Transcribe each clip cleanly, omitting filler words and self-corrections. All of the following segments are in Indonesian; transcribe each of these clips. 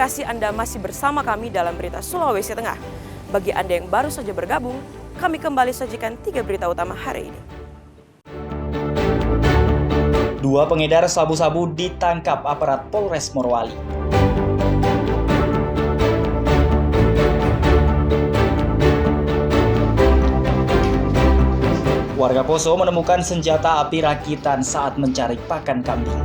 kasih Anda masih bersama kami dalam Berita Sulawesi Tengah. Bagi Anda yang baru saja bergabung, kami kembali sajikan 3 berita utama hari ini. 2 pengedar sabu-sabu ditangkap aparat Polres Morowali. Warga Poso menemukan senjata api rakitan saat mencari pakan kambing.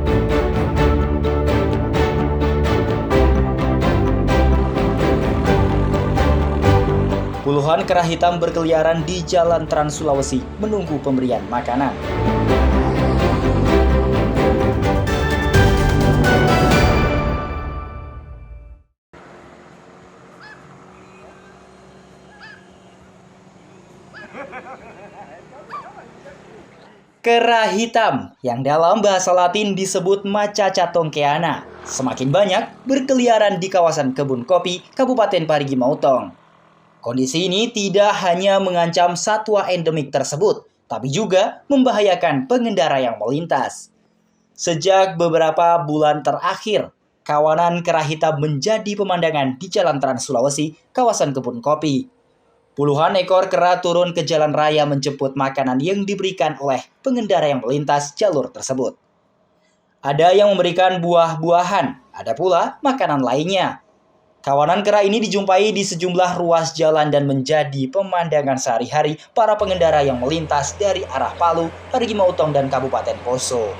Puluhan kera hitam berkeliaran di Jalan Trans Sulawesi menunggu pemberian makanan. Kera hitam yang dalam bahasa Latin disebut Macaca tonkeana semakin banyak berkeliaran di kawasan kebun kopi Kabupaten Parigi Motong. Kondisi ini tidak hanya mengancam satwa endemik tersebut, tapi juga membahayakan pengendara yang melintas. Sejak beberapa bulan terakhir, kawanan kera hitam menjadi pemandangan di Jalan Trans Sulawesi, kawasan kebun kopi. Puluhan ekor kera turun ke jalan raya menjemput makanan yang diberikan oleh pengendara yang melintas jalur tersebut. Ada yang memberikan buah-buahan, ada pula makanan lainnya. Kawanan kera ini dijumpai di sejumlah ruas jalan dan menjadi pemandangan sehari-hari para pengendara yang melintas dari arah Palu, Parigi Motong, dan Kabupaten Poso.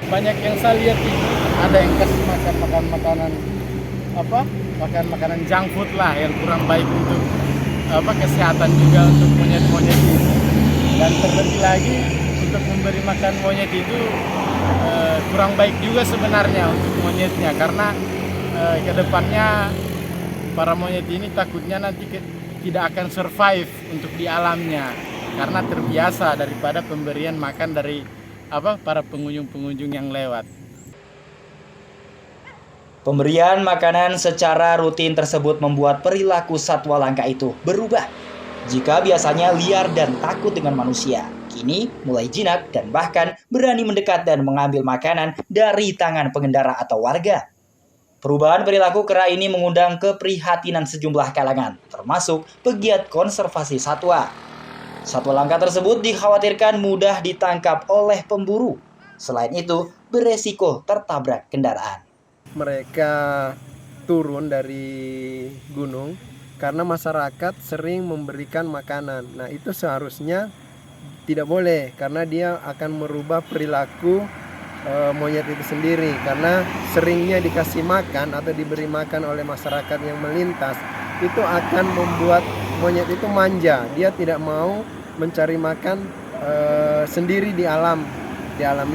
Banyak yang saya lihat ini ada yang kasih makanan junk food lah yang kurang baik untuk kesehatan juga untuk monyet-monyet ini. Dan terlebih lagi untuk memberi makan monyet itu kurang baik juga sebenarnya untuk monyetnya, karena kedepannya para monyet ini takutnya nanti tidak akan survive untuk di alamnya karena terbiasa daripada pemberian makan dari para pengunjung-pengunjung yang lewat. Pemberian makanan secara rutin tersebut membuat perilaku satwa langka itu berubah. Jika biasanya liar dan takut dengan manusia, kini mulai jinak dan bahkan berani mendekat dan mengambil makanan dari tangan pengendara atau warga. Perubahan perilaku kera ini mengundang keprihatinan sejumlah kalangan, termasuk pegiat konservasi satwa. Satwa langka tersebut dikhawatirkan mudah ditangkap oleh pemburu. Selain itu, beresiko tertabrak kendaraan. Mereka turun dari gunung karena masyarakat sering memberikan makanan. Nah, itu seharusnya tidak boleh karena dia akan merubah perilaku monyet itu sendiri, karena seringnya dikasih makan atau diberi makan oleh masyarakat yang melintas itu akan membuat monyet itu manja. Dia tidak mau mencari makan sendiri di alam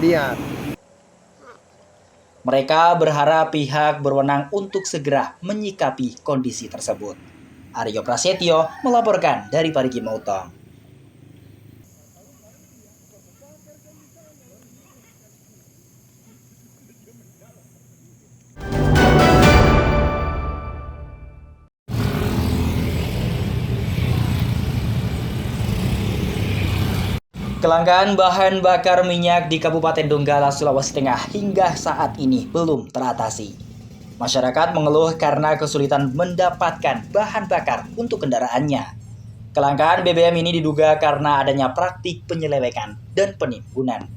liar. Mereka berharap pihak berwenang untuk segera menyikapi kondisi tersebut. Aryo Prasetyo melaporkan dari Parigi Motong. Kelangkaan bahan bakar minyak di Kabupaten Donggala, Sulawesi Tengah hingga saat ini belum teratasi. Masyarakat mengeluh karena kesulitan mendapatkan bahan bakar untuk kendaraannya. Kelangkaan BBM ini diduga karena adanya praktik penyelewengan dan penimbunan.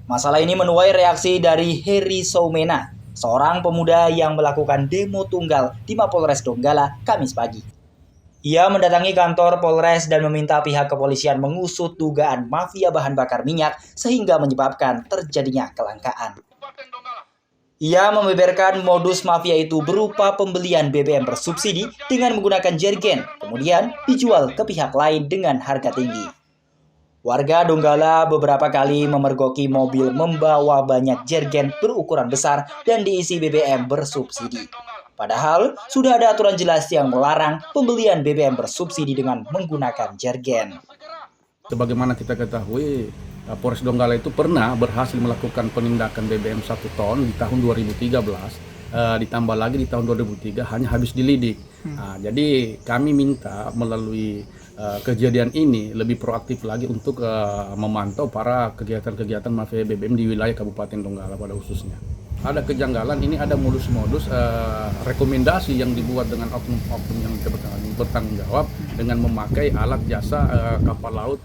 Masalah ini menuai reaksi dari Heri Soumena, seorang pemuda yang melakukan demo tunggal di Mapolres Donggala Kamis pagi. Ia mendatangi kantor Polres dan meminta pihak kepolisian mengusut dugaan mafia bahan bakar minyak sehingga menyebabkan terjadinya kelangkaan. Ia membeberkan modus mafia itu berupa pembelian BBM bersubsidi dengan menggunakan jergen, kemudian dijual ke pihak lain dengan harga tinggi. Warga Donggala beberapa kali memergoki mobil membawa banyak jergen berukuran besar dan diisi BBM bersubsidi. Padahal sudah ada aturan jelas yang melarang pembelian BBM bersubsidi dengan menggunakan jergen. Sebagaimana kita ketahui, Polres Donggala itu pernah berhasil melakukan penindakan BBM 1 ton di tahun 2013, ditambah lagi di tahun 2003 hanya habis dilidik. Jadi kami minta melalui kejadian ini lebih proaktif lagi untuk memantau para kegiatan-kegiatan mafia BBM di wilayah Kabupaten Donggala pada khususnya. ada kejanggalan. Ini ada modus-modus rekomendasi yang dibuat dengan oknum-oknum yang bertanggung jawab dengan memakai alat jasa kapal laut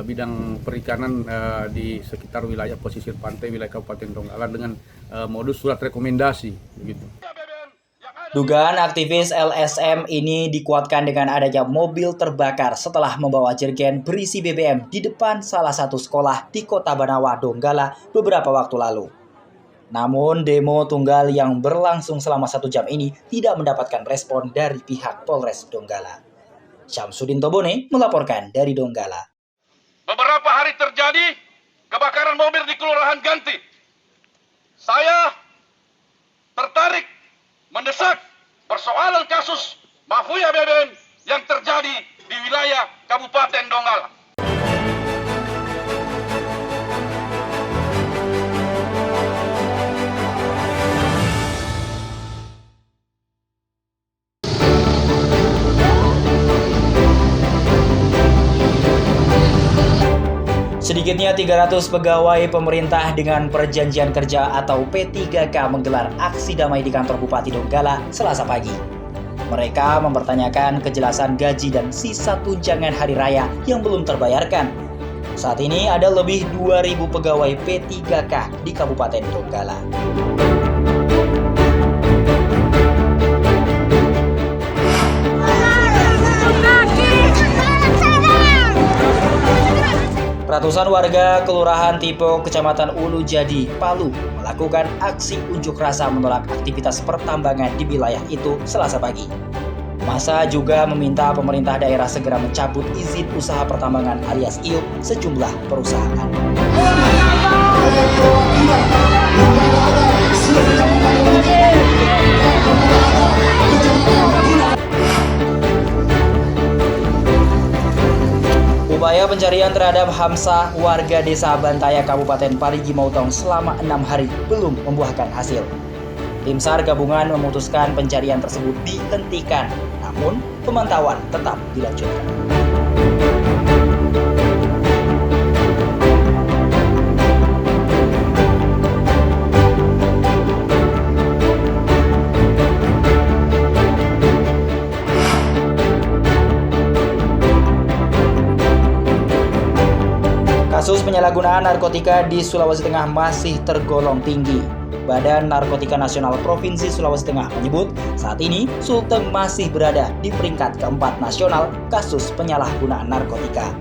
bidang perikanan di sekitar wilayah pesisir pantai wilayah Kabupaten Donggala dengan modus surat rekomendasi begitu. Dugaan aktivis LSM ini dikuatkan dengan adanya mobil terbakar setelah membawa jerigen berisi BBM di depan salah satu sekolah di Kota Banawa, Donggala beberapa waktu lalu. Namun demo tunggal yang berlangsung selama 1 jam ini tidak mendapatkan respon dari pihak Polres Donggala. Syamsuddin Tobone melaporkan dari Donggala. Beberapa hari terjadi kebakaran mobil di Kelurahan Ganti. Saya tertarik mendesak persoalan kasus mafia BBM yang terjadi di wilayah Kabupaten Donggala. Sedikitnya 300 pegawai pemerintah dengan perjanjian kerja atau P3K menggelar aksi damai di kantor Bupati Donggala Selasa pagi. Mereka mempertanyakan kejelasan gaji dan sisa tunjangan hari raya yang belum terbayarkan. Saat ini ada lebih 2.000 pegawai P3K di Kabupaten Donggala. Ratusan warga Kelurahan Tipo, Kecamatan Ulu Jadi, Palu melakukan aksi unjuk rasa menolak aktivitas pertambangan di wilayah itu Selasa pagi. Massa juga meminta pemerintah daerah segera mencabut izin usaha pertambangan alias IUP sejumlah perusahaan. Upaya pencarian terhadap Hamzah, warga desa Bantaya, Kabupaten Parigi Motong selama 6 hari belum membuahkan hasil. Tim SAR gabungan memutuskan pencarian tersebut dihentikan, namun pemantauan tetap dilanjutkan. Kasus penyalahgunaan narkotika di Sulawesi Tengah masih tergolong tinggi. Badan Narkotika Nasional Provinsi Sulawesi Tengah menyebut saat ini Sulteng masih berada di peringkat keempat nasional kasus penyalahgunaan narkotika.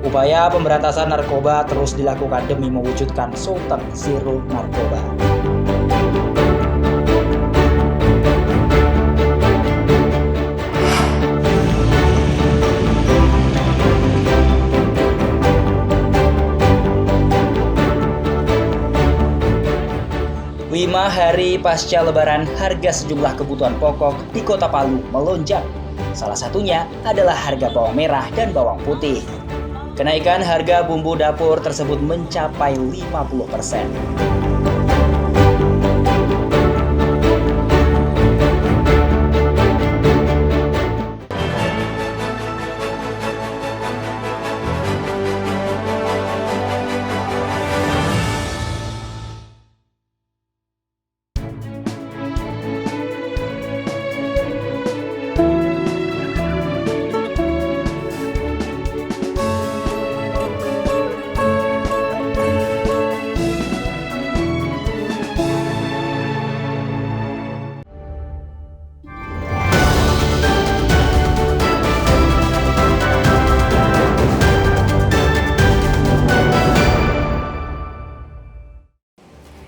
Upaya pemberantasan narkoba terus dilakukan demi mewujudkan Sulteng Zero Narkoba. Lima hari pasca Lebaran, harga sejumlah kebutuhan pokok di Kota Palu melonjak. Salah satunya adalah harga bawang merah dan bawang putih. Kenaikan harga bumbu dapur tersebut mencapai 50%.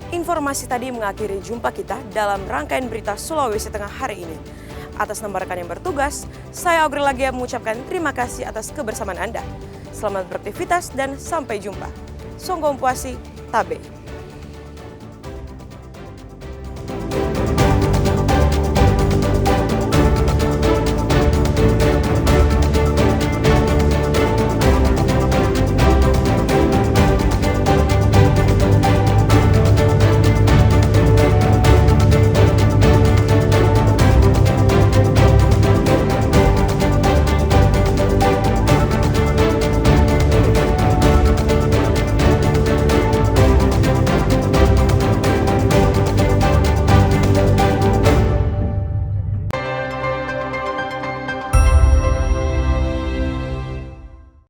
Informasi tadi mengakhiri jumpa kita dalam rangkaian berita Sulawesi Tengah hari ini. Atas nama rekan yang bertugas, saya Aurel Lagia mengucapkan terima kasih atas kebersamaan Anda. Selamat beraktivitas dan sampai jumpa. Songgom Puasi, Tabe.